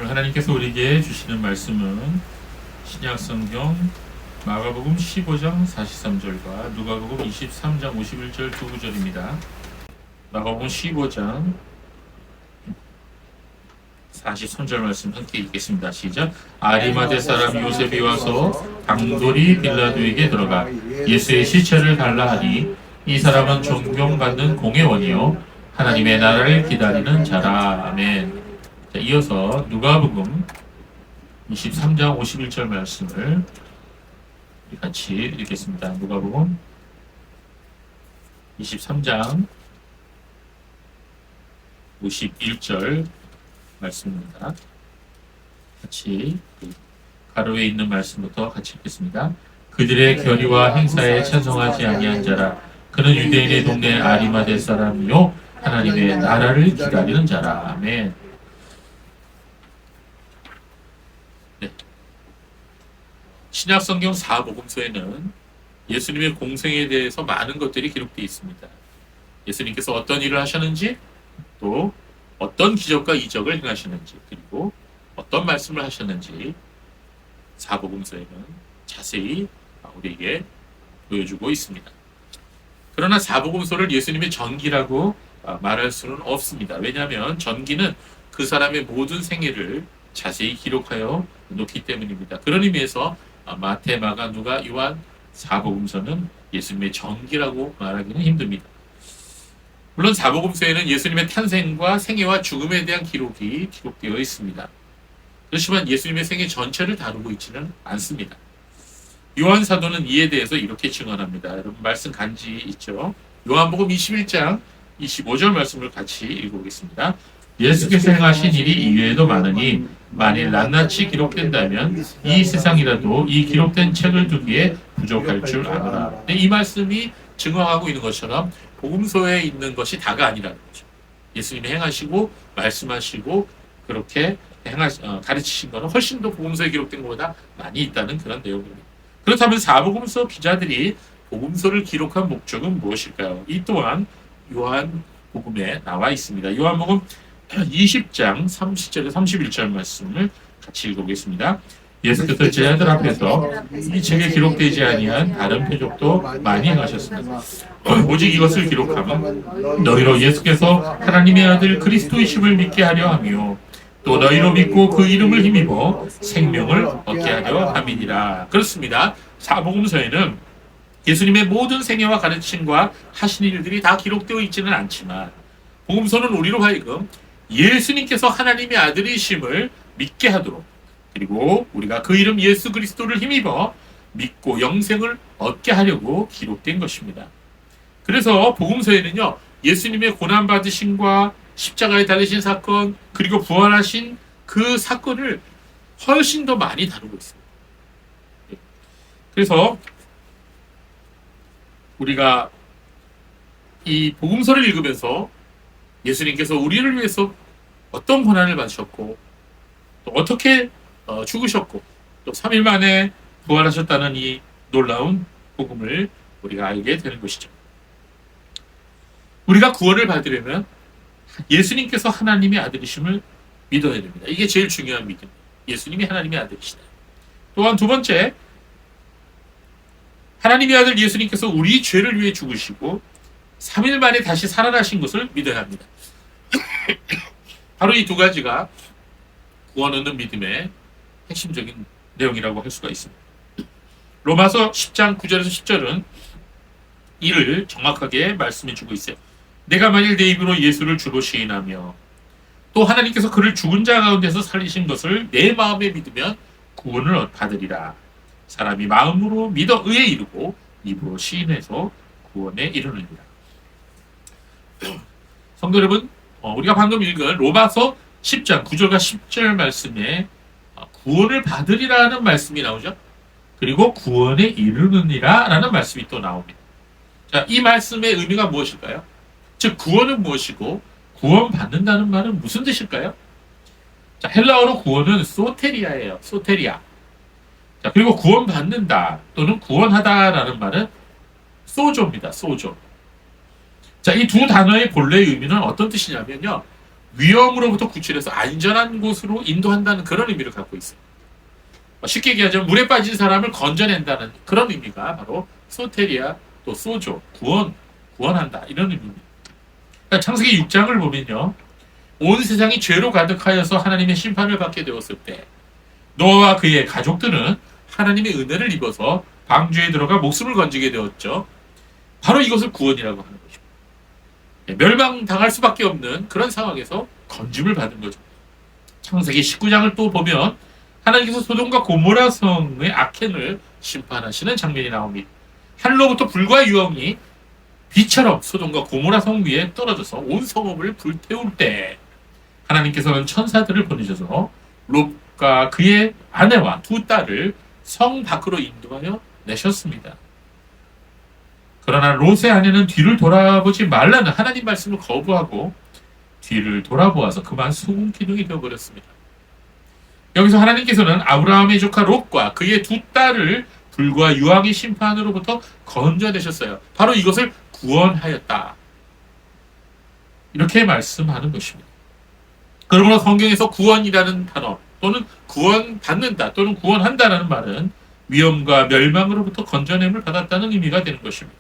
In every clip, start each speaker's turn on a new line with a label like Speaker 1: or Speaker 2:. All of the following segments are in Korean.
Speaker 1: 오늘 하나님께서 우리에게 주시는 말씀은 신약성경 마가복음 15장 43절과 누가복음 23장 51절 두 구절입니다. 마가복음 15장 43절 말씀 함께 읽겠습니다. 시작. 아리마대 사람 요셉이 와서 당돌이 빌라도에게 들어가 예수의 시체를 달라 하니 이 사람은 존경받는 공회원이요 하나님의 나라를 기다리는 자라. 아멘. 자, 이어서 누가복음 23장 51절 말씀을 같이 읽겠습니다. 누가복음 23장 51절 말씀입니다. 같이 가로에 있는 말씀부터 같이 읽겠습니다. 그들의 결의와 행사에 찬성하지 아니한 자라. 그는 유대인의 동네 아리마대 사람이요 하나님의 나라를 기다리는 자라. 아멘. 네. 신약성경 4복음서에는 예수님의 공생에 대해서 많은 것들이 기록되어 있습니다. 예수님께서 어떤 일을 하셨는지, 또 어떤 기적과 이적을 행하셨는지, 그리고 어떤 말씀을 하셨는지 사복음서에는 자세히 우리에게 보여주고 있습니다. 그러나 사복음서를 예수님의 전기라고 말할 수는 없습니다. 왜냐하면 전기는 그 사람의 모든 생애를 자세히 기록하여 놓기 때문입니다. 그런 의미에서 마태, 마가, 누가, 요한 사복음서는 예수님의 전기라고 말하기는 힘듭니다. 물론 사복음서에는 예수님의 탄생과 생애와 죽음에 대한 기록이 기록되어 있습니다. 그렇지만 예수님의 생애 전체를 다루고 있지는 않습니다. 요한 사도는 이에 대해서 이렇게 증언합니다. 여러분 말씀 간지 있죠? 요한복음 21장 25절 말씀을 같이 읽어보겠습니다. 예수께서 행하신 일이 이외에도 많으니 만일 낱낱이 기록된다면 이 세상이라도 이 기록된 책을 두기에 부족할 줄 아노라. 이 말씀이 증언하고 있는 것처럼 복음서에 있는 것이 다가 아니라는 거죠. 예수님이 행하시고 말씀하시고 그렇게 가르치신 것은 훨씬 더 복음서에 기록된 것보다 많이 있다는 그런 내용입니다. 그렇다면 사복음서 기자들이 복음서를 기록한 목적은 무엇일까요? 이 또한 요한복음에 나와 있습니다. 요한복음 20장 30절에 31절 말씀을 같이 읽어보겠습니다. 예수께서 제자들 앞에서 이 책에 기록되지 아니한 다른 표적도 많이 행하셨습니다. 오직 이것을 기록하면 너희로 예수께서 하나님의 아들 그리스도이심을 믿게 하려 하며 또 너희로 믿고 그 이름을 힘입어 생명을 얻게 하려 함이니라. 그렇습니다. 사복음서에는 예수님의 모든 생애와 가르침과 하신 일들이 다 기록되어 있지는 않지만 복음서는 우리로 하여금 예수님께서 하나님의 아들이심을 믿게 하도록, 그리고 우리가 그 이름 예수 그리스도를 힘입어 믿고 영생을 얻게 하려고 기록된 것입니다. 그래서 복음서에는요, 예수님의 고난받으심과 십자가에 달리신 사건, 그리고 부활하신 그 사건을 훨씬 더 많이 다루고 있습니다. 그래서 우리가 이 복음서를 읽으면서 예수님께서 우리를 위해서 어떤 고난을 받으셨고 또 어떻게 죽으셨고 또 3일 만에 부활하셨다는 이 놀라운 복음을 우리가 알게 되는 것이죠. 우리가 구원을 받으려면 예수님께서 하나님의 아들이심을 믿어야 됩니다. 이게 제일 중요한 믿음. 예수님이 하나님의 아들이시다. 또한 두 번째, 하나님의 아들 예수님께서 우리 죄를 위해 죽으시고 3일 만에 다시 살아나신 것을 믿어야 합니다. 바로 이 두 가지가 구원 얻는 믿음의 핵심적인 내용이라고 할 수가 있습니다. 로마서 10장 9절에서 10절은 이를 정확하게 말씀해 주고 있어요. 내가 만일 내 입으로 예수를 주로 시인하며 또 하나님께서 그를 죽은 자 가운데서 살리신 것을 내 마음에 믿으면 구원을 받으리라. 사람이 마음으로 믿어 의에 이르고 입으로 시인해서 구원에 이르느니라. 성도 여러분, 우리가 방금 읽은 로마서 10장 9절과 10절 말씀에 구원을 받으리라는 말씀이 나오죠. 그리고 구원에 이르느니라 라는 말씀이 또 나옵니다. 자, 이 말씀의 의미가 무엇일까요? 즉 구원은 무엇이고 구원받는다는 말은 무슨 뜻일까요? 자, 헬라어로 구원은 소테리아예요. 소테리아. 자, 그리고 구원받는다 또는 구원하다라는 말은 소조입니다. 소조. 자, 이 두 단어의 본래의 의미는 어떤 뜻이냐면요, 위험으로부터 구출해서 안전한 곳으로 인도한다는 그런 의미를 갖고 있어요. 쉽게 얘기하자면 물에 빠진 사람을 건져낸다는 그런 의미가 바로 소테리아 또 소조, 구원한다 이런 의미입니다. 그러니까 창세기 6장을 보면요. 온 세상이 죄로 가득하여서 하나님의 심판을 받게 되었을 때 노아와 그의 가족들은 하나님의 은혜를 입어서 방주에 들어가 목숨을 건지게 되었죠. 바로 이것을 구원이라고 하는 것입니다. 멸망당할 수밖에 없는 그런 상황에서 건짐을 받은 거죠. 창세기 19장을 또 보면 하나님께서 소돔과 고모라 성의 악행을 심판하시는 장면이 나옵니다. 하늘로부터 불과 유황이 비처럼 소돔과 고모라 성 위에 떨어져서 온 성읍을 불태울 때 하나님께서는 천사들을 보내셔서 롯과 그의 아내와 두 딸을 성 밖으로 인도하여 내셨습니다. 그러나 롯의 아내는 뒤를 돌아보지 말라는 하나님 말씀을 거부하고 뒤를 돌아보아서 그만 수군기둥이 되어버렸습니다. 여기서 하나님께서는 아브라함의 조카 롯과 그의 두 딸을 불과 유황의 심판으로부터 건져내셨어요. 바로 이것을 구원하였다. 이렇게 말씀하는 것입니다. 그러므로 성경에서 구원이라는 단어 또는 구원받는다 또는 구원한다라는 말은 위험과 멸망으로부터 건져냄을 받았다는 의미가 되는 것입니다.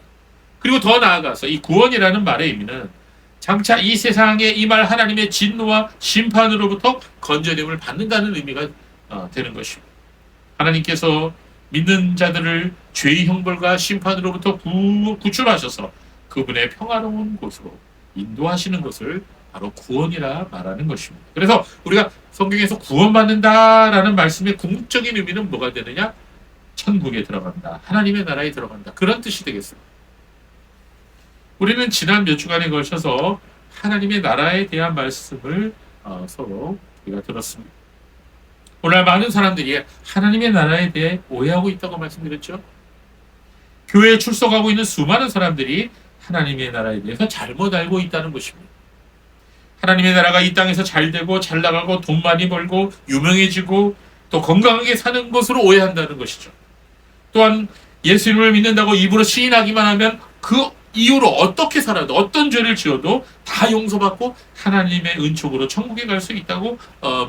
Speaker 1: 그리고 더 나아가서 이 구원이라는 말의 의미는 장차 이 세상에 임할 하나님의 진노와 심판으로부터 건져냄을 받는다는 의미가 되는 것입니다. 하나님께서 믿는 자들을 죄의 형벌과 심판으로부터 구출하셔서 그분의 평화로운 곳으로 인도하시는 것을 바로 구원이라 말하는 것입니다. 그래서 우리가 성경에서 구원받는다라는 말씀의 궁극적인 의미는 뭐가 되느냐? 천국에 들어간다. 하나님의 나라에 들어간다. 그런 뜻이 되겠습니다. 우리는 지난 몇 주간에 걸쳐서 하나님의 나라에 대한 말씀을 서로 우리가 들었습니다. 오늘 많은 사람들이 하나님의 나라에 대해 오해하고 있다고 말씀드렸죠. 교회에 출석하고 있는 수많은 사람들이 하나님의 나라에 대해서 잘못 알고 있다는 것입니다. 하나님의 나라가 이 땅에서 잘 되고 잘 나가고 돈 많이 벌고 유명해지고 또 건강하게 사는 것으로 오해한다는 것이죠. 또한 예수님을 믿는다고 입으로 시인하기만 하면 그 이후로 어떻게 살아도 어떤 죄를 지어도 다 용서받고 하나님의 은총으로 천국에 갈 수 있다고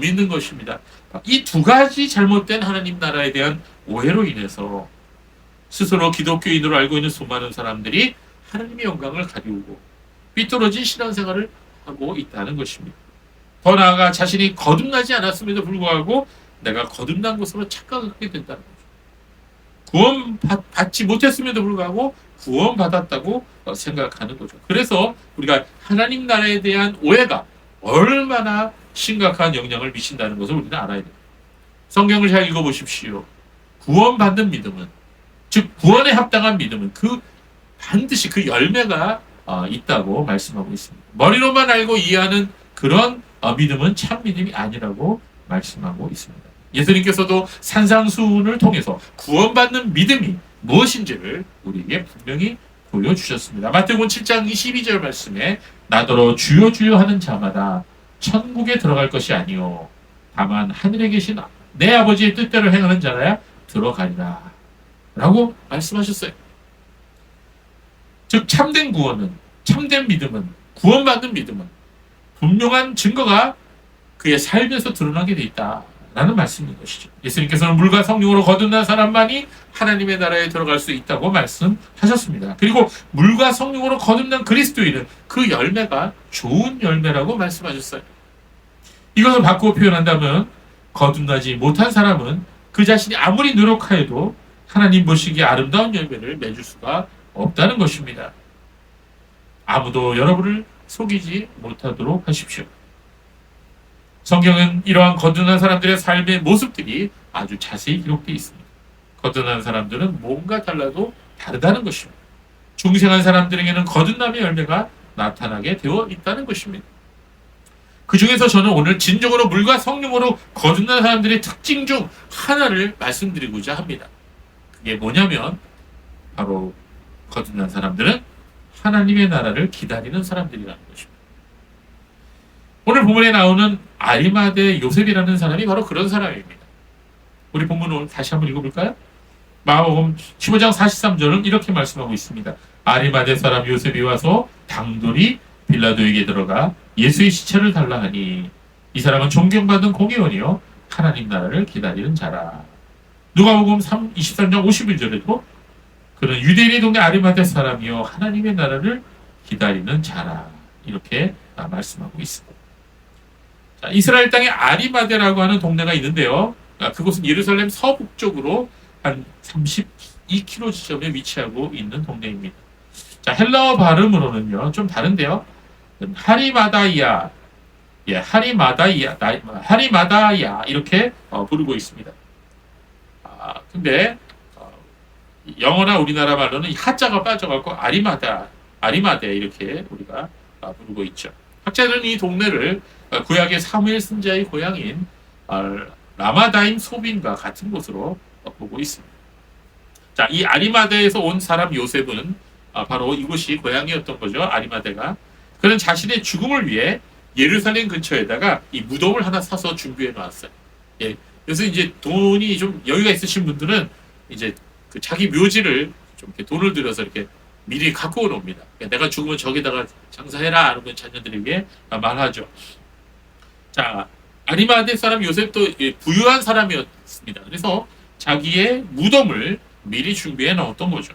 Speaker 1: 믿는 것입니다. 이 두 가지 잘못된 하나님 나라에 대한 오해로 인해서 스스로 기독교인으로 알고 있는 수많은 사람들이 하나님의 영광을 가리우고 삐뚤어진 신앙생활을 하고 있다는 것입니다. 더 나아가 자신이 거듭나지 않았음에도 불구하고 내가 거듭난 것으로 착각하게 된다는 거죠. 구원받지 못했음에도 불구하고 구원받았다고 생각하는 거죠. 그래서 우리가 하나님 나라에 대한 오해가 얼마나 심각한 영향을 미친다는 것을 우리는 알아야 됩니다. 성경을 잘 읽어보십시오. 구원받는 믿음은, 즉 구원에 합당한 믿음은 반드시 그 열매가 있다고 말씀하고 있습니다. 머리로만 알고 이해하는 그런 믿음은 참 믿음이 아니라고 말씀하고 있습니다. 예수님께서도 산상수훈을 통해서 구원받는 믿음이 무엇인지를 우리에게 분명히 보여주셨습니다. 마태복음 7장 22절 말씀에 나더러 주여 주여 하는 자마다 천국에 들어갈 것이 아니요 다만 하늘에 계신 내 아버지의 뜻대로 행하는 자라야 들어가리라 라고 말씀하셨어요. 즉 참된 구원은, 참된 믿음은, 구원받는 믿음은 분명한 증거가 그의 삶에서 드러나게 돼 있다라는 말씀인 것이죠. 예수님께서는 물과 성령으로 거듭난 사람만이 하나님의 나라에 들어갈 수 있다고 말씀하셨습니다. 그리고 물과 성령으로 거듭난 그리스도인은 그 열매가 좋은 열매라고 말씀하셨어요. 이것을 바꾸어 표현한다면 거듭나지 못한 사람은 그 자신이 아무리 노력하여도 하나님 보시기에 아름다운 열매를 맺을 수가 없다는 것입니다. 아무도 여러분을 속이지 못하도록 하십시오. 성경은 이러한 거듭난 사람들의 삶의 모습들이 아주 자세히 기록되어 있습니다. 거듭난 사람들은 뭔가 달라도 다르다는 것입니다. 중생한 사람들에게는 거듭남의 열매가 나타나게 되어 있다는 것입니다. 그 중에서 저는 오늘 진정으로 물과 성령으로 거듭난 사람들의 특징 중 하나를 말씀드리고자 합니다. 그게 뭐냐면 바로 거듭난 사람들은 하나님의 나라를 기다리는 사람들이라는 것입니다. 오늘 본문에 나오는 아리마대 요셉이라는 사람이 바로 그런 사람입니다. 우리 본문을 다시 한번 읽어볼까요? 마가복음 15장 43절은 이렇게 말씀하고 있습니다. 아리마대 사람 요셉이 와서 당돌이 빌라도에게 들어가 예수의 시체를 달라 하니 이 사람은 존경받는 공의원이요 하나님 나라를 기다리는 자라. 누가복음 23장 51절에도 그는 유대인의 동네 아리마대 사람이요 하나님의 나라를 기다리는 자라. 이렇게 말씀하고 있습니다. 자, 이스라엘 땅에 아리마대라고 하는 동네가 있는데요. 그곳은 예루살렘 서북쪽으로 한 32km 지점에 위치하고 있는 동네입니다. 자, 헬라어 발음으로는요, 좀 다른데요. 하리마다이아, 하리마다야 이렇게 부르고 있습니다. 근데 영어나 우리나라 말로는 이 하자가 빠져갖고 아리마대 이렇게 우리가 부르고 있죠. 학자들은 이 동네를 구약의 사무엘 선지자의 고향인 라마다임 소빈과 같은 곳으로 보고 있습니다. 자, 이 아리마대에서 온 사람 요셉은 바로 이곳이 고향이었던 거죠. 아리마대가. 그는 자신의 죽음을 위해 예루살렘 근처에다가 이 무덤을 하나 사서 준비해 놨어요. 예. 그래서 이제 돈이 좀 여유가 있으신 분들은 이제 그 자기 묘지를 좀 이렇게 돈을 들여서 이렇게 미리 갖고 오옵니다. 그러니까 내가 죽으면 저기다가 장사해라 하는 자녀들에게 말하죠. 자, 아리마대 사람 요셉도 부유한 사람이었습니다. 그래서 자기의 무덤을 미리 준비해 놓았던 거죠.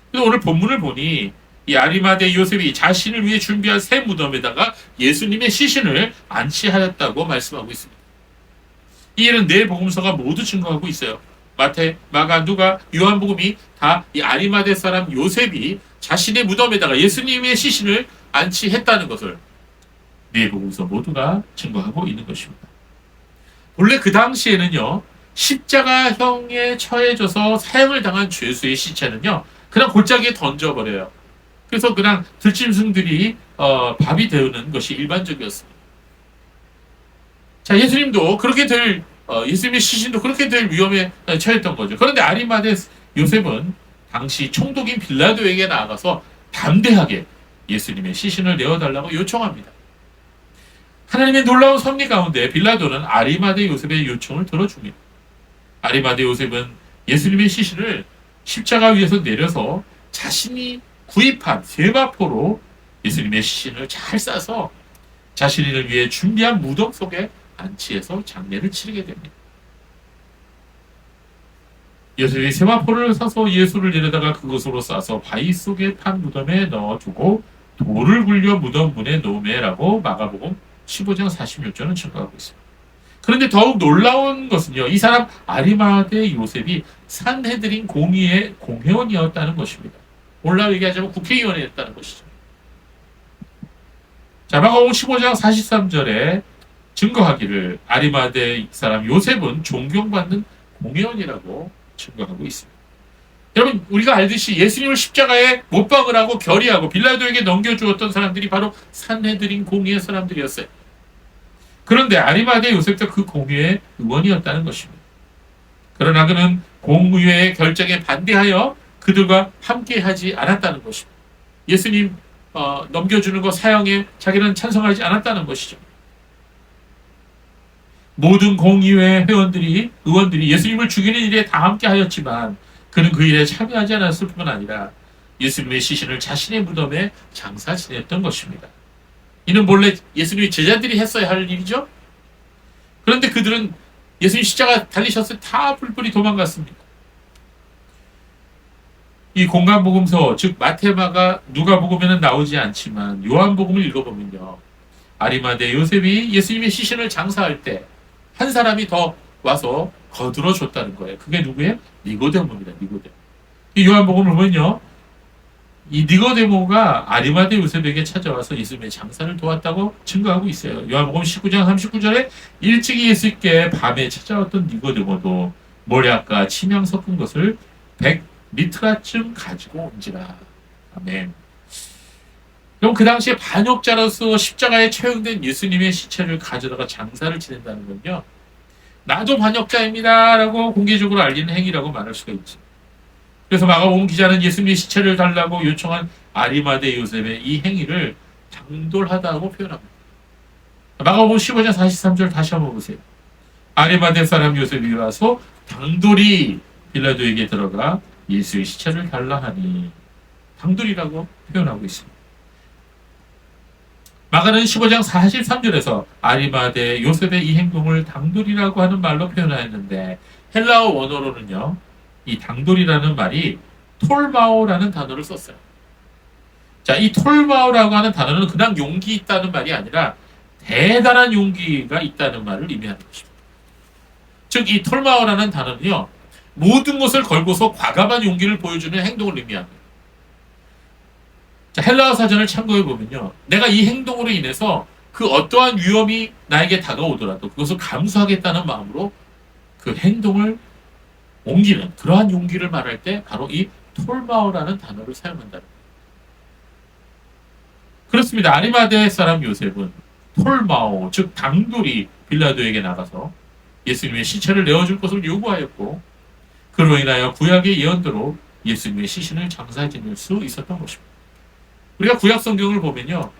Speaker 1: 그래서 오늘 본문을 보니 이 아리마대 요셉이 자신을 위해 준비한 새 무덤에다가 예수님의 시신을 안치하였다고 말씀하고 있습니다. 이 일은 네 복음서가 모두 증거하고 있어요. 마태, 마가, 누가, 요한복음이 다 이 아리마대 사람 요셉이 자신의 무덤에다가 예수님의 시신을 안치했다는 것을 네 복음서 모두가 증거하고 있는 것입니다. 본래 그 당시에는요, 십자가형에 처해져서 사형을 당한 죄수의 시체는요, 그냥 골짜기에 던져버려요. 그래서 그냥 들짐승들이 밥이 되는 것이 일반적이었습니다. 자, 예수님도 그렇게 될 예수님의 시신도 그렇게 될 위험에 처했던 거죠. 그런데 아리마대 요셉은 당시 총독인 빌라도에게 나아가서 담대하게 예수님의 시신을 내어달라고 요청합니다. 하나님의 놀라운 섭리 가운데 빌라도는 아리마대 요셉의 요청을 들어줍니다. 아리마대 요셉은 예수님의 시신을 십자가 위에서 내려서 자신이 구입한 세마포로 예수님의 시신을 잘 싸서 자신을 위해 준비한 무덤 속에 안치해서 장례를 치르게 됩니다. 요셉이 세마포를 사서 예수를 내려다가 그것으로 싸서 바위 속에 판 무덤에 넣어두고 돌을 굴려 무덤 문에 놓으매라고 마가복음 15장 46절은 증거하고 있습니다. 그런데 더욱 놀라운 것은요, 이 사람 아리마대 요셉이 산헤드린 공의의 공회원이었다는 것입니다. 오늘날 얘기하자면 국회의원이었다는 것이죠. 자, 마가복음 15장 43절에 증거하기를 아리마대 사람 요셉은 존경받는 공회원이라고 증거하고 있습니다. 여러분, 우리가 알듯이 예수님을 십자가에 못 박으라고 결의하고 빌라도에게 넘겨주었던 사람들이 바로 산헤드린 공의의 사람들이었어요. 그런데 아리마대 요셉도 그 공의의 의원이었다는 것입니다. 그러나 그는 공의회의 결정에 반대하여 그들과 함께하지 않았다는 것입니다. 예수님 넘겨주는 것 사형에 자기는 찬성하지 않았다는 것이죠. 모든 공의회 의원들이 예수님을 죽이는 일에 다 함께하였지만 그는 그 일에 참여하지 않았을 뿐만 아니라 예수님의 시신을 자신의 무덤에 장사 지냈던 것입니다. 이는 본래 예수님의 제자들이 했어야 할 일이죠. 그런데 그들은 예수님 십자가 달리셨을 때 다 뿔뿔이 도망갔습니다. 이 공간복음서, 즉 마태마가 누가복음에는 나오지 않지만 요한복음을 읽어보면요, 아리마대 요셉이 예수님의 시신을 장사할 때 한 사람이 더 와서 거들어 줬다는 거예요. 그게 누구예요? 니고데모입니다. 니고데모. 이 요한복음을 보면요, 이 니고데모가 아리마대 요셉에게 찾아와서 예수님의 장사를 도왔다고 증거하고 있어요. 요한복음 19장 39절에 일찍이 예수께 밤에 찾아왔던 니고데모도 모략과 침향 섞은 것을 100리트라쯤 가지고 온지라. 아멘. 그럼 그 당시에 반역자로서 십자가에 처형된 예수님의 시체를 가져다가 장사를 지낸다는 건요, 나도 반역자입니다 라고 공개적으로 알리는 행위라고 말할 수가 있죠. 그래서 마가복음 기자는 예수님의 시체를 달라고 요청한 아리마대 요셉의 이 행위를 당돌하다고 표현합니다. 마가복음 15장 43절 다시 한번 보세요. 아리마대 사람 요셉이 와서 당돌이 빌라도에게 들어가 예수의 시체를 달라 하니, 당돌이라고 표현하고 있습니다. 마가는 15장 43절에서 아리마대 요셉의 이 행동을 당돌이라고 하는 말로 표현하였는데 헬라어 원어로는요, 이 당돌이라는 말이 톨마오라는 단어를 썼어요. 자, 이 톨마오라고 하는 단어는 그냥 용기 있다는 말이 아니라 대단한 용기가 있다는 말을 의미하는 것입니다. 즉, 이 톨마오라는 단어는요, 모든 것을 걸고서 과감한 용기를 보여주는 행동을 의미합니다. 자, 헬라어 사전을 참고해 보면요, 내가 이 행동으로 인해서 그 어떠한 위험이 나에게 다가오더라도 그것을 감수하겠다는 마음으로 그 행동을 옮기는 그러한 용기를 말할 때 바로 이 톨마오라는 단어를 사용한다. 그렇습니다. 아리마대 사람 요셉은 톨마오, 즉 당돌이 빌라도에게 나가서 예수님의 시체를 내어줄 것을 요구하였고, 그로 인하여 구약의 예언대로 예수님의 시신을 장사 지낼 수 있었던 것입니다. 우리가 구약 성경을 보면요,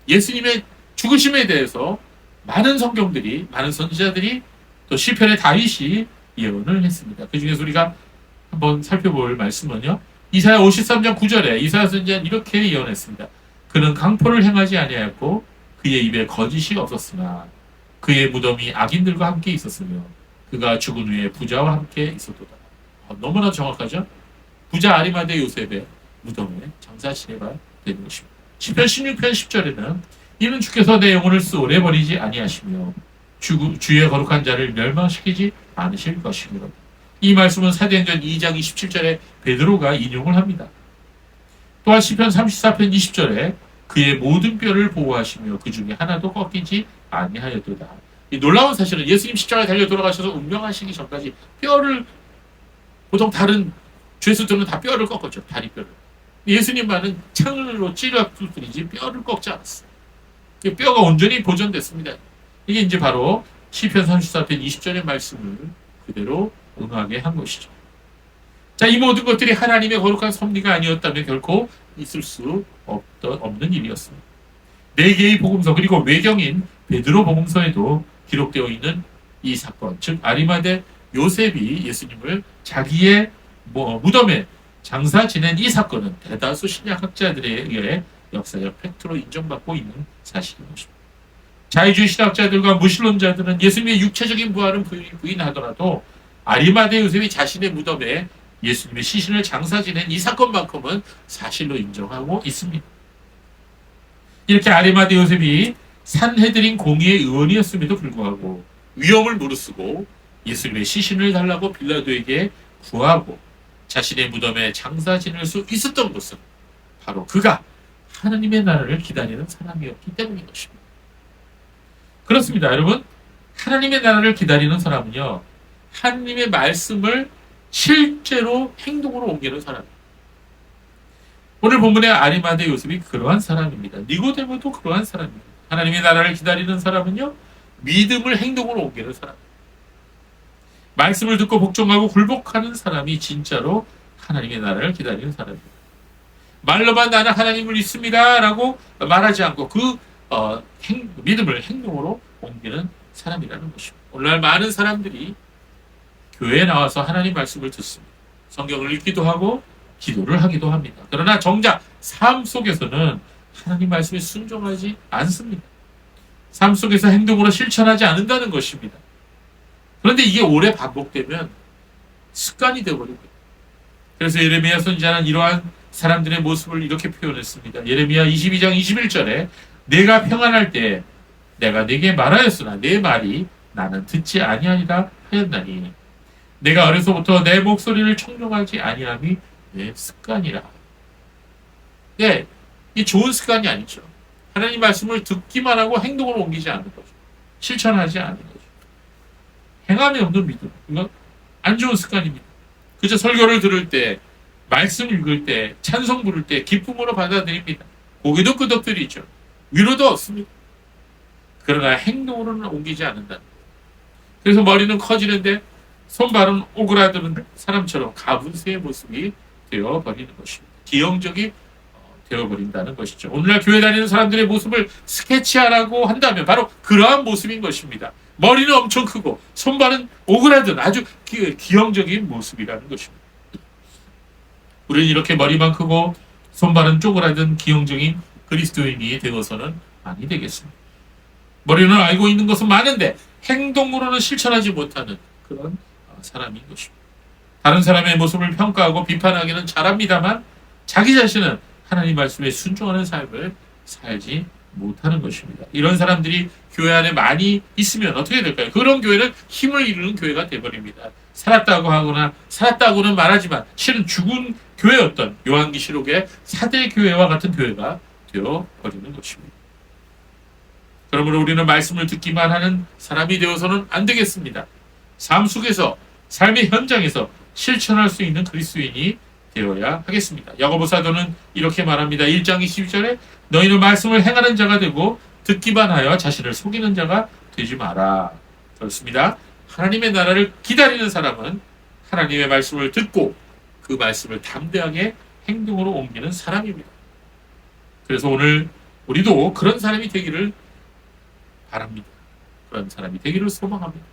Speaker 1: 예수님의 죽으심에 대해서 많은 성경들이, 많은 선지자들이, 또 시편의 다윗이 예언을 했습니다. 그 중에서 우리가 한번 살펴볼 말씀은요, 이사야 53장 9절에 이사야 선지자는 이렇게 예언했습니다. 그는 강포를 행하지 아니하였고 그의 입에 거짓이 없었으나 그의 무덤이 악인들과 함께 있었으며 그가 죽은 후에 부자와 함께 있었도다. 너무나 정확하죠? 부자 아리마대 요셉의 무덤에 장사 지내가 되는 것입니다. 시편 16편 10절에는 이는 주께서 내 영혼을 오래 버리지 아니하시며 주의 거룩한 자를 멸망시키지 않으실 것이니라. 이 말씀은 사도행전 2장 27절에 베드로가 인용을 합니다. 또한 시편 34편 20절에 그의 모든 뼈를 보호하시며 그 중에 하나도 꺾이지 아니하였도다. 이 놀라운 사실은 예수님 십자가에 달려 돌아가셔서 운명하시기 전까지 뼈를, 보통 다른 죄수들은 다 뼈를 꺾었죠. 다리뼈를. 예수님만은 창으로 찔렀을 뿐이지 뼈를 꺾지 않았어요. 뼈가 온전히 보존됐습니다. 이게 이제 바로 시편 34편 20절의 말씀을 그대로 응하게 한 것이죠. 자, 이 모든 것들이 하나님의 거룩한 섭리가 아니었다면 결코 있을 수 없는 일이었습니다. 4개의 복음서 그리고 외경인 베드로 복음서에도 기록되어 있는 이 사건, 즉 아리마대 요셉이 예수님을 자기의 무덤에 장사 지낸 이 사건은 대다수 신약학자들에 의해 역사적 팩트로 인정받고 있는 사실인 것입니다. 자유주의 신학자들과 무신론자들은 예수님의 육체적인 부활은 부인하더라도 아리마대 요셉이 자신의 무덤에 예수님의 시신을 장사 지낸 이 사건만큼은 사실로 인정하고 있습니다. 이렇게 아리마대 요셉이 산헤드린 공의의 의원이었음에도 불구하고 위험을 무릅쓰고 예수님의 시신을 달라고 빌라도에게 구하고 자신의 무덤에 장사 지낼 수 있었던 것은 바로 그가 하나님의 나라를 기다리는 사람이었기 때문인 것입니다. 그렇습니다. 여러분, 하나님의 나라를 기다리는 사람은요, 하나님의 말씀을 실제로 행동으로 옮기는 사람입니다. 오늘 본문의 아리마대 요셉이 그러한 사람입니다. 니고데모도 그러한 사람입니다. 하나님의 나라를 기다리는 사람은요, 믿음을 행동으로 옮기는 사람입니다. 말씀을 듣고 복종하고 굴복하는 사람이 진짜로 하나님의 나라를 기다리는 사람입니다. 말로만 나는 하나님을 믿습니다 라고 말하지 않고 그 믿음을 행동으로 옮기는 사람이라는 것입니다. 오늘날 많은 사람들이 교회에 나와서 하나님 말씀을 듣습니다. 성경을 읽기도 하고 기도를 하기도 합니다. 그러나 정작 삶 속에서는 하나님 말씀에 순종하지 않습니다. 삶 속에서 행동으로 실천하지 않는다는 것입니다. 그런데 이게 오래 반복되면 습관이 되어버립니다. 그래서 예레미야 선지자는 이러한 사람들의 모습을 이렇게 표현했습니다. 예레미야 22장 21절에 내가 평안할 때 내가 네게 말하였으나 내 말이 나는 듣지 아니하리라 하였나니 내가 어려서부터 내 목소리를 청종하지 아니함이 내 습관이라. 네, 이 좋은 습관이 아니죠. 하나님 말씀을 듣기만 하고 행동으로 옮기지 않는 거죠. 실천하지 않는 거죠. 행함이 없는 믿음. 이건 안 좋은 습관입니다. 그저 설교를 들을 때, 말씀 읽을 때, 찬송 부를 때 기쁨으로 받아들입니다. 고개도 끄덕거리죠. 위로도 얻습니다. 그러나 행동으로는 옮기지 않는다는 거예요. 그래서 머리는 커지는데 손발은 오그라드는 사람처럼 가분수의 모습이 되어버리는 것입니다. 기형적이 되어버린다는 것이죠. 오늘날 교회 다니는 사람들의 모습을 스케치하라고 한다면 바로 그러한 모습인 것입니다. 머리는 엄청 크고 손발은 오그라든 아주 기형적인 모습이라는 것입니다. 우리는 이렇게 머리만 크고 손발은 쪼그라든 기형적인 그리스도인이 되어서는 아니 되겠습니다. 머리는 알고 있는 것은 많은데 행동으로는 실천하지 못하는 그런 사람인 것입니다. 다른 사람의 모습을 평가하고 비판하기는 잘합니다만 자기 자신은 하나님 말씀에 순종하는 삶을 살지 못하는 것입니다. 이런 사람들이 교회 안에 많이 있으면 어떻게 될까요? 그런 교회는 힘을 이루는 교회가 되어버립니다. 살았다고 하거나 살았다고는 말하지만 실은 죽은 교회였던 요한계시록의 4대 교회와 같은 교회가 되어버리는 것입니다. 그러므로 우리는 말씀을 듣기만 하는 사람이 되어서는 안 되겠습니다. 삶 속에서, 삶의 현장에서 실천할 수 있는 그리스도인이 되어야 하겠습니다. 야고보 사도는 이렇게 말합니다. 1장 22절에 너희는 말씀을 행하는 자가 되고 듣기만 하여 자신을 속이는 자가 되지 마라. 그렇습니다. 하나님의 나라를 기다리는 사람은 하나님의 말씀을 듣고 그 말씀을 담대하게 행동으로 옮기는 사람입니다. 그래서 오늘 우리도 그런 사람이 되기를 바랍니다. 그런 사람이 되기를 소망합니다.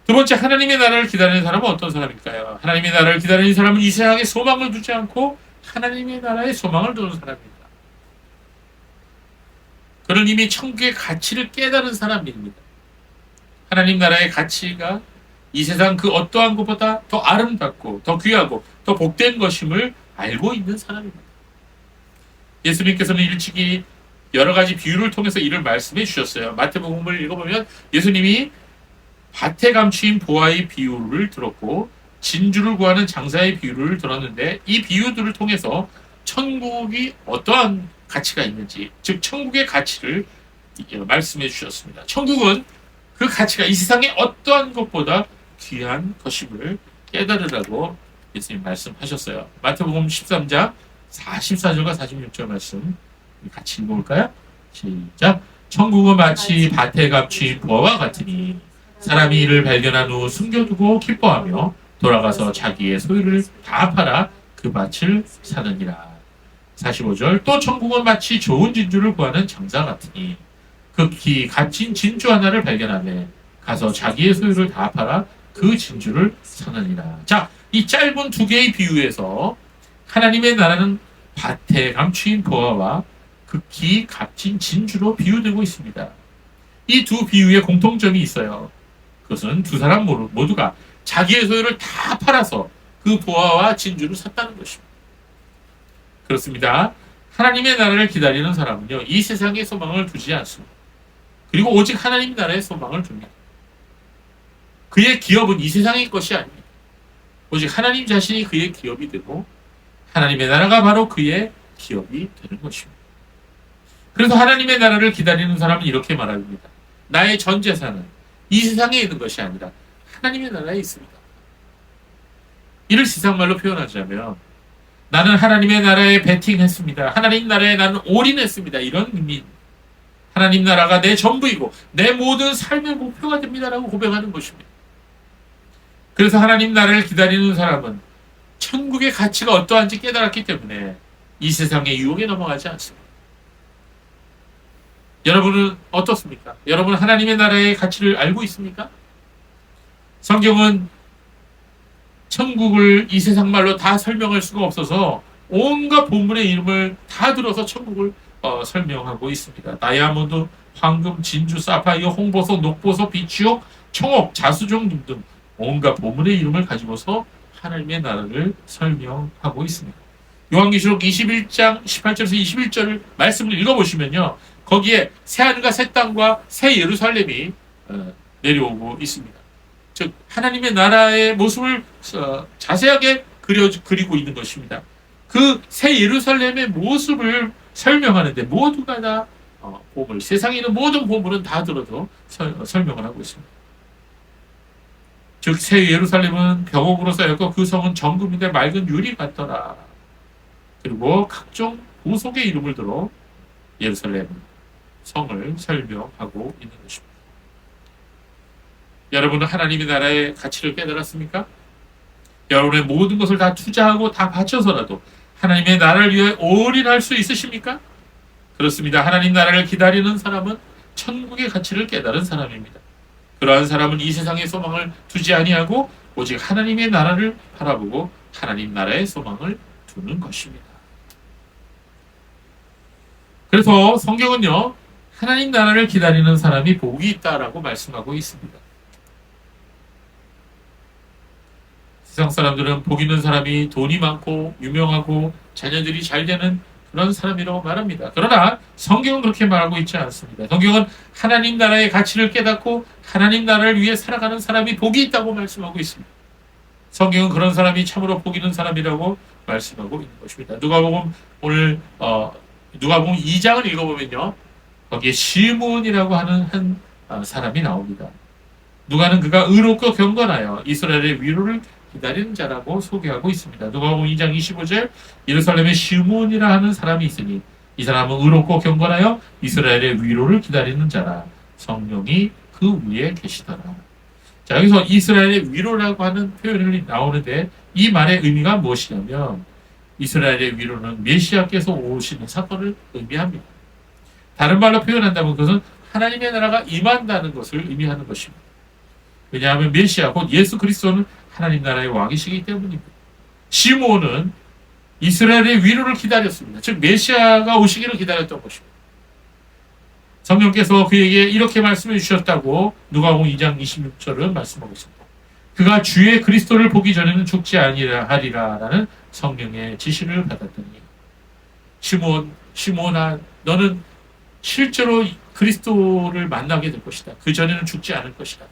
Speaker 1: 두 번째, 하나님의 나라를 기다리는 사람은 어떤 사람일까요? 하나님의 나라를 기다리는 사람은 이 세상에 소망을 두지 않고 하나님의 나라에 소망을 두는 사람입니다. 그는 이미 천국의 가치를 깨달은 사람입니다. 하나님 나라의 가치가 이 세상 그 어떠한 것보다 더 아름답고 더 귀하고 더 복된 것임을 알고 있는 사람입니다. 예수님께서는 일찍이 여러 가지 비유를 통해서 이를 말씀해 주셨어요. 마태복음을 읽어보면 예수님이 밭에 감추인 보아의 비유를 들었고 진주를 구하는 장사의 비유를 들었는데 이 비유들을 통해서 천국이 어떠한 가치가 있는지, 즉 천국의 가치를 말씀해 주셨습니다. 천국은 그 가치가 이 세상의 어떠한 것보다 귀한 것임을 깨달으라고 예수님 말씀하셨어요. 마태복음 13장 44절과 46절 말씀 같이 읽어볼까요? 시작. 천국은 마치 밭에 감추인 보아와 같으니 사람이 이를 발견한 후 숨겨두고 기뻐하며 돌아가서 자기의 소유를 다 팔아 그 밭을 사느니라. 45절. 또 천국은 마치 좋은 진주를 구하는 장사 같으니 극히 값진 진주 하나를 발견하며 가서 자기의 소유를 다 팔아 그 진주를 사느니라. 자, 이 짧은 두 개의 비유에서 하나님의 나라는 밭에 감추인 보아와 극히 값진 진주로 비유되고 있습니다. 이 두 비유에 공통점이 있어요. 그것은 두 사람 모두가 자기의 소유를 다 팔아서 그 보아와 진주를 샀다는 것입니다. 그렇습니다. 하나님의 나라를 기다리는 사람은요, 이 세상에 소망을 두지 않습니다. 그리고 오직 하나님 나라에 소망을 둡니다. 그의 기업은 이 세상의 것이 아닙니다. 오직 하나님 자신이 그의 기업이 되고 하나님의 나라가 바로 그의 기업이 되는 것입니다. 그래서 하나님의 나라를 기다리는 사람은 이렇게 말합니다. 나의 전 재산은 이 세상에 있는 것이 아니라 하나님의 나라에 있습니다. 이를 세상말로 표현하자면 나는 하나님의 나라에 베팅했습니다. 하나님 나라에 나는 올인했습니다. 이런 의미입니다. 하나님 나라가 내 전부이고 내 모든 삶의 목표가 됩니다라고 고백하는 것입니다. 그래서 하나님 나라를 기다리는 사람은 천국의 가치가 어떠한지 깨달았기 때문에 이 세상의 유혹에 넘어가지 않습니다. 여러분은 어떻습니까? 여러분 하나님의 나라의 가치를 알고 있습니까? 성경은 천국을 이 세상 말로 다 설명할 수가 없어서 온갖 본문의 이름을 다 들어서 천국을 설명하고 있습니다. 다이아몬드, 황금, 진주, 사파이어, 홍보석, 녹보석, 비추옥, 청옥, 자수종 등등 온갖 본문의 이름을 가지고서 하나님의 나라를 설명하고 있습니다. 요한계시록 21장 18절에서 21절 말씀을 읽어보시면요. 거기에 새하늘과 새 땅과 새 예루살렘이 내려오고 있습니다. 즉 하나님의 나라의 모습을 자세하게 그리고 있는 것입니다. 그 새 예루살렘의 모습을 설명하는데 모두가 다 보물, 세상에 있는 모든 보물은 다 들어도 설명을 하고 있습니다. 즉 새 예루살렘은 벽옥으로 쌓였고 그 성은 정금인데 맑은 유리 같더라. 그리고 각종 보석의 이름을 들어 예루살렘 성을 설명하고 있는 것입니다. 여러분은 하나님의 나라의 가치를 깨달았습니까? 여러분의 모든 것을 다 투자하고 다 바쳐서라도 하나님의 나라를 위해 올인할 수 있으십니까? 그렇습니다. 하나님 나라를 기다리는 사람은 천국의 가치를 깨달은 사람입니다. 그러한 사람은 이 세상의 소망을 두지 아니하고 오직 하나님의 나라를 바라보고 하나님 나라의 소망을 두는 것입니다. 그래서 성경은요, 하나님 나라를 기다리는 사람이 복이 있다라고 말씀하고 있습니다. 세상 사람들은 복 있는 사람이 돈이 많고 유명하고 자녀들이 잘 되는 그런 사람이라고 말합니다. 그러나 성경은 그렇게 말하고 있지 않습니다. 성경은 하나님 나라의 가치를 깨닫고 하나님 나라를 위해 살아가는 사람이 복이 있다고 말씀하고 있습니다. 성경은 그런 사람이 참으로 복 있는 사람이라고 말씀하고 있는 것입니다. 누가복음 오늘 누가복음 2장을 읽어보면요, 거기에 시므온이라고 하는 한 사람이 나옵니다. 누가는 그가 의롭고 경건하여 이스라엘의 위로를 기다리는 자라고 소개하고 있습니다. 누가복음 2장 25절, 예루살렘에 시므온이라 하는 사람이 있으니 이 사람은 의롭고 경건하여 이스라엘의 위로를 기다리는 자라. 성령이 그 위에 계시더라. 자, 여기서 이스라엘의 위로라고 하는 표현이 나오는데 이 말의 의미가 무엇이냐면 이스라엘의 위로는 메시아께서 오시는 사건을 의미합니다. 다른 말로 표현한다면 그것은 하나님의 나라가 임한다는 것을 의미하는 것입니다. 왜냐하면 메시아 곧 예수 그리스도는 하나님 나라의 왕이시기 때문입니다. 시므온은 이스라엘의 위로를 기다렸습니다. 즉 메시아가 오시기를 기다렸던 것입니다. 성령께서 그에게 이렇게 말씀해 주셨다고 누가복음 2장 26절은 말씀하고 있습니다. 그가 주의 그리스도를 보기 전에는 죽지 아니하리라라는 성령의 지시를 받았더니 시므온아 너는 실제로 그리스도를 만나게 될 것이다. 그 전에는 죽지 않을 것이다.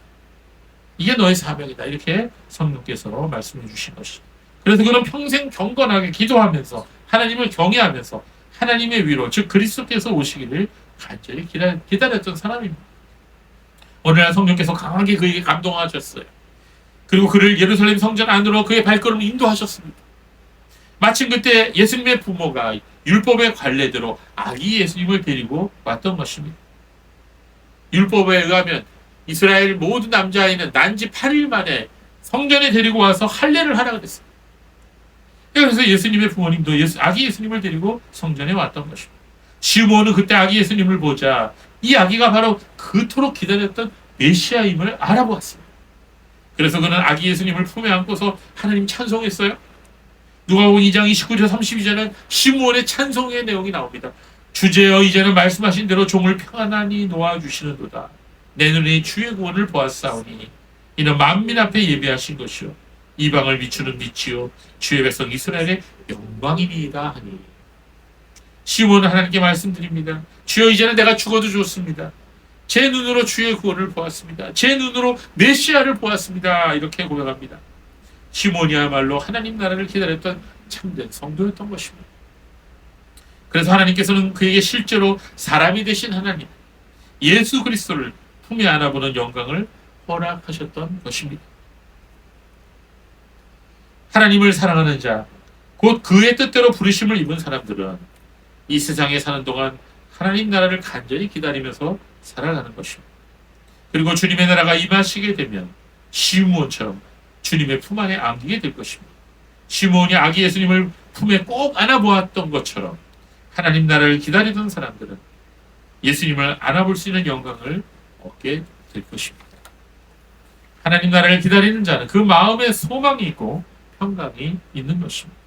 Speaker 1: 이게 너의 사명이다. 이렇게 성령께서 말씀해 주신 것이죠. 그래서 그는 평생 경건하게 기도하면서 하나님을 경외하면서 하나님의 위로 즉 그리스도께서 오시기를 간절히 기다렸던 사람입니다. 오늘날 성령께서 강하게 그에게 감동하셨어요. 그리고 그를 예루살렘 성전 안으로 그의 발걸음을 인도하셨습니다. 마침 그때 예수님의 부모가 율법의 관례대로 아기 예수님을 데리고 왔던 것입니다. 율법에 의하면 이스라엘 모든 남자아이는 난지 8일 만에 성전에 데리고 와서 할례를 하라 그랬습니다. 그래서 예수님의 부모님도 아기 예수님을 데리고 성전에 왔던 것입니다. 시므온은 그때 아기 예수님을 보자 이 아기가 바로 그토록 기다렸던 메시아임을 알아보았습니다. 그래서 그는 아기 예수님을 품에 안고서 하나님 찬송했어요. 누가복음 2장 29절 32절은 시므온의 찬송의 내용이 나옵니다. 주제여 이제는 말씀하신 대로 종을 평안히 놓아주시는도다. 내 눈이 주의 구원을 보았사오니 이는 만민 앞에 예배하신 것이요 이방을 비추는 빛이요 주의 백성 이스라엘의 영광이니이다 하니. 시므온은 하나님께 말씀드립니다. 주여 이제는 내가 죽어도 좋습니다. 제 눈으로 주의 구원을 보았습니다. 제 눈으로 메시아를 보았습니다. 이렇게 고백합니다. 시므온이야말로 하나님 나라를 기다렸던 참된 성도였던 것입니다. 그래서 하나님께서는 그에게 실제로 사람이 되신 하나님 예수 그리스도를 품에 안아보는 영광을 허락하셨던 것입니다. 하나님을 사랑하는 자, 곧 그의 뜻대로 부르심을 입은 사람들은 이 세상에 사는 동안 하나님 나라를 간절히 기다리면서 살아가는 것입니다. 그리고 주님의 나라가 임하시게 되면 시므온처럼 주님의 품 안에 안기게 될 것입니다. 시므온이 아기 예수님을 품에 꼭 안아보았던 것처럼 하나님 나라를 기다리던 사람들은 예수님을 안아볼 수 있는 영광을 얻게 될 것입니다. 하나님 나라를 기다리는 자는 그 마음에 소망이 있고 평강이 있는 것입니다.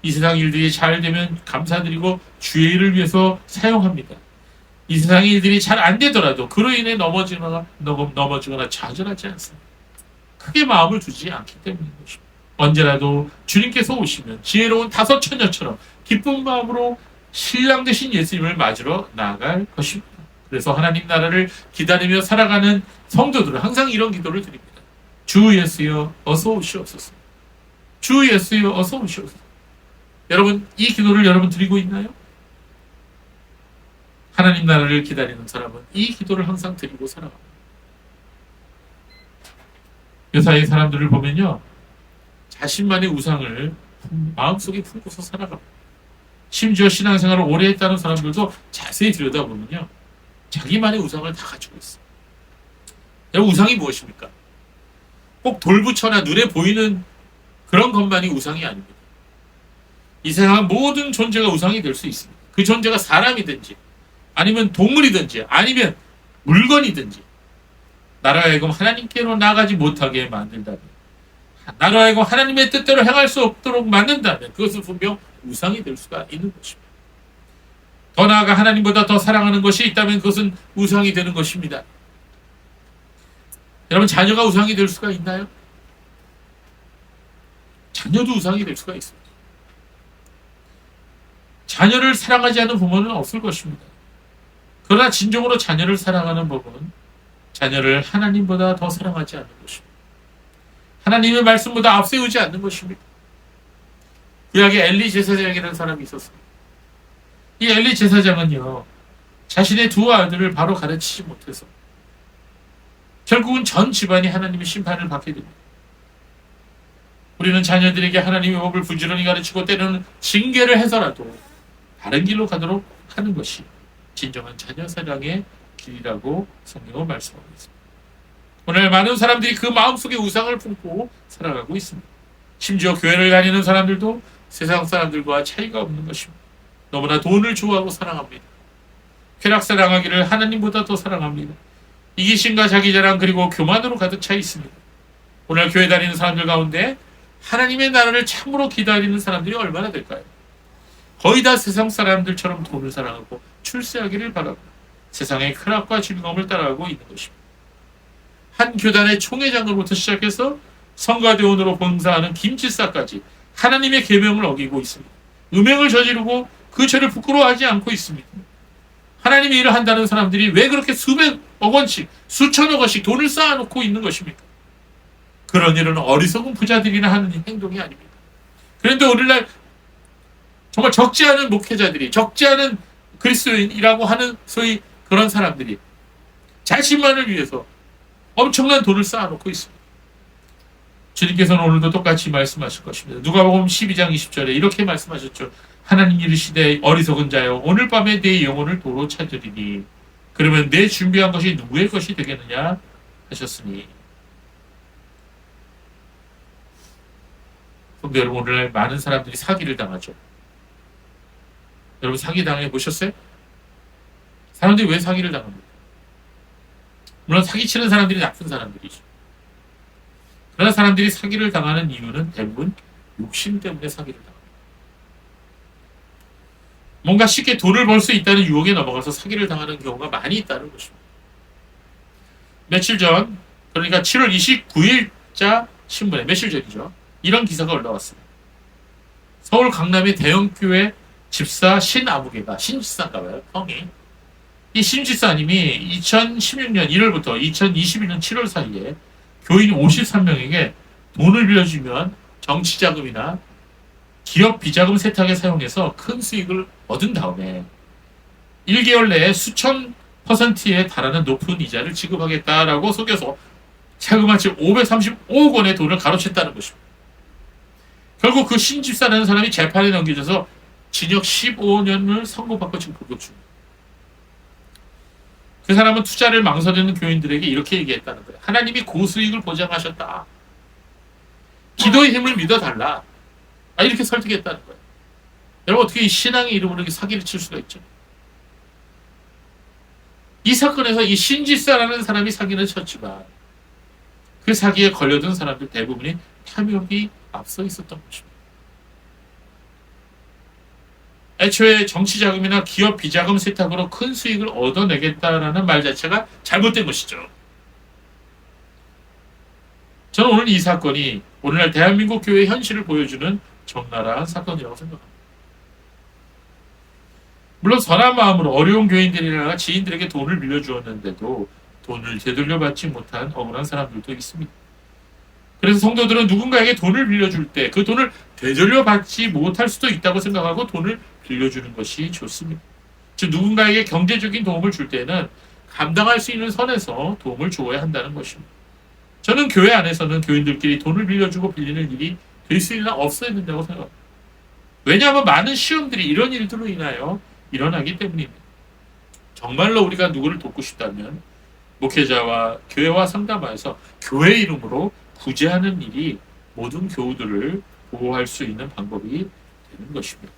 Speaker 1: 이 세상 일들이 잘 되면 감사드리고 주의 일을 위해서 사용합니다. 이 세상 일들이 잘 안 되더라도 그로 인해 넘어지거나 좌절하지 않습니다. 크게 마음을 두지 않기 때문인 것입니다. 언제라도 주님께서 오시면 지혜로운 다섯 처녀처럼 기쁜 마음으로 신랑 되신 예수님을 맞으러 나아갈 것입니다. 그래서 하나님 나라를 기다리며 살아가는 성도들은 항상 이런 기도를 드립니다. 주 예수여 어서 오시옵소서. 주 예수여 어서 오시옵소서. 여러분 이 기도를 여러분 드리고 있나요? 하나님 나라를 기다리는 사람은 이 기도를 항상 드리고 살아갑니다. 요사이 사람들을 보면요, 자신만의 우상을 마음속에 품고서 살아갑니다. 심지어 신앙생활을 오래 했다는 사람들도 자세히 들여다보면요, 자기만의 우상을 다 가지고 있어요. 여러분 우상이 무엇입니까? 꼭 돌부처나 눈에 보이는 그런 것만이 우상이 아닙니다. 이 세상 모든 존재가 우상이 될 수 있습니다. 그 존재가 사람이든지 아니면 동물이든지 아니면 물건이든지 나로 하여금 하나님께로 나가지 못하게 만든다면, 나로 하여금 하나님의 뜻대로 행할 수 없도록 만든다면 그것은 분명 우상이 될 수가 있는 것입니다. 더 나아가 하나님보다 더 사랑하는 것이 있다면 그것은 우상이 되는 것입니다. 여러분, 자녀가 우상이 될 수가 있나요? 자녀도 우상이 될 수가 있습니다. 자녀를 사랑하지 않는 부모는 없을 것입니다. 그러나 진정으로 자녀를 사랑하는 법은 자녀를 하나님보다 더 사랑하지 않는 것입니다. 하나님의 말씀보다 앞세우지 않는 것입니다. 구약에 엘리 제사장이라는 사람이 있었습니다. 이 엘리 제사장은요, 자신의 두 아들을 바로 가르치지 못해서 결국은 전 집안이 하나님의 심판을 받게 됩니다. 우리는 자녀들에게 하나님의 법을 부지런히 가르치고 때로는 징계를 해서라도 다른 길로 가도록 하는 것이 진정한 자녀 사랑의 길이라고 성경은 말씀하고 있습니다. 오늘 많은 사람들이 그 마음속에 우상을 품고 살아가고 있습니다. 심지어 교회를 다니는 사람들도 세상 사람들과 차이가 없는 것입니다. 너무나 돈을 좋아하고 사랑합니다. 쾌락사랑하기를 하나님보다 더 사랑합니다. 이기심과 자기자랑 그리고 교만으로 가득 차 있습니다. 오늘 교회 다니는 사람들 가운데 하나님의 나라를 참으로 기다리는 사람들이 얼마나 될까요? 거의 다 세상 사람들처럼 돈을 사랑하고 출세하기를 바라고 세상의 쾌락과 즐거움을 따라가고 있는 것입니다. 한 교단의 총회장으로부터 시작해서 성가대원으로 봉사하는 김집사까지 하나님의 계명을 어기고 있습니다. 음행을 저지르고 그 죄를 부끄러워하지 않고 있습니다. 하나님의 일을 한다는 사람들이 왜 그렇게 수백억 원씩, 수천억 원씩 돈을 쌓아놓고 있는 것입니까? 그런 일은 어리석은 부자들이나 하는 행동이 아닙니다. 그런데 오늘날 정말 적지 않은 목회자들이, 적지 않은 그리스도인이라고 하는 소위 그런 사람들이 자신만을 위해서 엄청난 돈을 쌓아놓고 있습니다. 주님께서는 오늘도 똑같이 말씀하실 것입니다. 누가복음 12장 20절에 이렇게 말씀하셨죠. 하나님 이르시되 어리석은 자여 오늘 밤에 내 영혼을 도로 찾으리니 그러면 내 준비한 것이 누구의 것이 되겠느냐 하셨으니. 그런데 여러분, 오늘날 많은 사람들이 사기를 당하죠. 여러분, 사기 당해 보셨어요? 사람들이 왜 사기를 당합니까? 물론 사기치는 사람들이 나쁜 사람들이죠. 그러나 사람들이 사기를 당하는 이유는 대부분 욕심 때문에 사기를 당합니다. 뭔가 쉽게 돈을 벌 수 있다는 유혹에 넘어가서 사기를 당하는 경우가 많이 있다는 것입니다. 며칠 전, 그러니까 7월 29일자 신문에, 며칠 전이죠, 이런 기사가 올라왔습니다. 서울 강남의 대형교회 집사 신아무개가, 신집사인가봐요, 형이. 이 신집사님이 2016년 1월부터 2021년 7월 사이에 교인 53명에게 돈을 빌려주면 정치자금이나 기업 비자금 세탁에 사용해서 큰 수익을 얻은 다음에 1개월 내에 수천 %에 달하는 높은 이자를 지급하겠다라고 속여서 자그마치 535억 원의 돈을 가로챘다는 것입니다. 결국 그 신집사라는 사람이 재판에 넘겨져서 징역 15년을 선고받고 지금 복역 중입니다. 그 사람은 투자를 망설이는 교인들에게 이렇게 얘기했다는 거예요. 하나님이 고수익을 보장하셨다. 기도의 힘을 믿어달라. 이렇게 설득했다는 거예요. 여러분, 어떻게 이 신앙의 이름으로 이렇게 사기를 칠 수가 있죠? 이 사건에서 이 신집사라는 사람이 사기는 쳤지만 그 사기에 걸려든 사람들 대부분이 탐욕이 앞서 있었던 것입니다. 애초에 정치자금이나 기업 비자금 세탁으로 큰 수익을 얻어내겠다라는 말 자체가 잘못된 것이죠. 저는 오늘 이 사건이 오늘날 대한민국 교회의 현실을 보여주는 적나라한 사건이라고 생각합니다. 물론 선한 마음으로 어려운 교인들이나 지인들에게 돈을 빌려주었는데도 돈을 되돌려받지 못한 억울한 사람들도 있습니다. 그래서 성도들은 누군가에게 돈을 빌려줄 때 그 돈을 되돌려받지 못할 수도 있다고 생각하고 돈을 빌려주는 것이 좋습니다. 즉, 누군가에게 경제적인 도움을 줄 때는 감당할 수 있는 선에서 도움을 주어야 한다는 것입니다. 저는 교회 안에서는 교인들끼리 돈을 빌려주고 빌리는 일이 될 수 있나 없어야 된다고 생각합니다. 왜냐하면 많은 시험들이 이런 일들로 인하여 일어나기 때문입니다. 정말로 우리가 누구를 돕고 싶다면 목회자와 교회와 상담하여서 교회 이름으로 구제하는 일이 모든 교우들을 보호할 수 있는 방법이 되는 것입니다.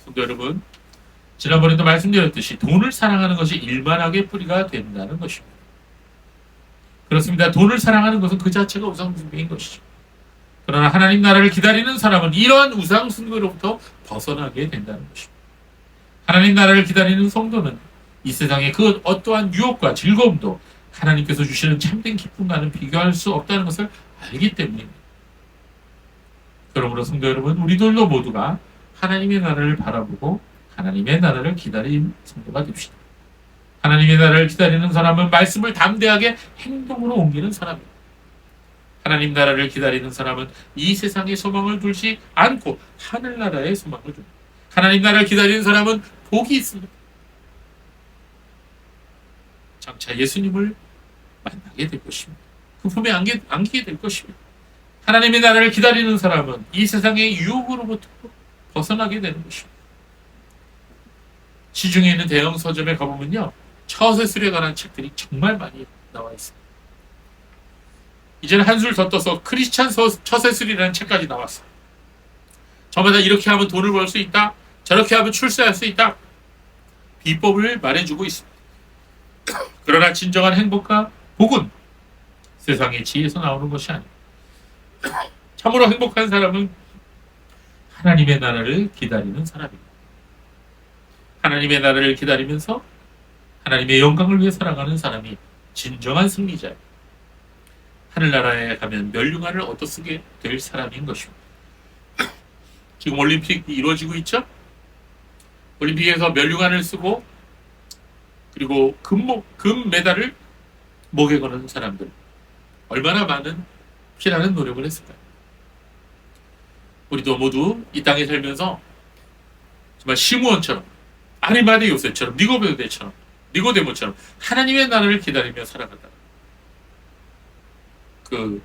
Speaker 1: 성도 여러분, 지난번에도 말씀드렸듯이 돈을 사랑하는 것이 일만하게 뿌리가 된다는 것입니다. 그렇습니다. 돈을 사랑하는 것은 그 자체가 우상숭배인 것이죠. 그러나 하나님 나라를 기다리는 사람은 이러한 우상숭배로부터 벗어나게 된다는 것입니다. 하나님 나라를 기다리는 성도는 이 세상의 그 어떠한 유혹과 즐거움도 하나님께서 주시는 참된 기쁨과는 비교할 수 없다는 것을 알기 때문입니다. 그러므로 성도 여러분, 우리들도 모두가 하나님의 나라를 바라보고 하나님의 나라를 기다리는 성도가 됩시다. 하나님의 나라를 기다리는 사람은 말씀을 담대하게 행동으로 옮기는 사람입니다. 하나님 나라를 기다리는 사람은 이 세상에 소망을 두지 않고 하늘나라에 소망을 둡니다. 하나님 나라를 기다리는 사람은 복이 있습니다. 장차 예수님을 만나게 될 것입니다. 그 품에 안기게 될 것입니다. 하나님의 나라를 기다리는 사람은 이 세상의 유혹으로부터 벗어나게 되는 것입니다. 시중에 있는 대형 서점에 가보면요, 처세술에 관한 책들이 정말 많이 나와 있습니다. 이제는 한술 더 떠서 크리스찬 처세술이라는 책까지 나왔어요. 저마다 이렇게 하면 돈을 벌 수 있다, 저렇게 하면 출세할 수 있다, 비법을 말해주고 있습니다. 그러나 진정한 행복과 복은 세상의 지혜에서 나오는 것이 아닙니다. 참으로 행복한 사람은 하나님의 나라를 기다리는 사람입니다. 하나님의 나라를 기다리면서 하나님의 영광을 위해 살아가는 사람이 진정한 승리자입니다. 하늘나라에 가면 멸류관을 얻어쓰게 될 사람인 것입니다. 지금 올림픽이 이루어지고 있죠? 올림픽에서 멸류관을 쓰고 그리고 금 메달을 목에 거는 사람들, 얼마나 많은 피나는 노력을 했을까요? 우리도 모두 이 땅에 살면서 정말 시므온처럼, 아리마대 요셉처럼, 니고데모처럼 하나님의 나라를 기다리며 살아간다. 그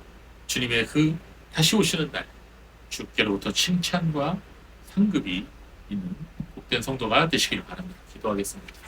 Speaker 1: 주님의 그 다시 오시는 날, 주께로부터 칭찬과 상급이 있는 복된 성도가 되시길 바랍니다. 기도하겠습니다.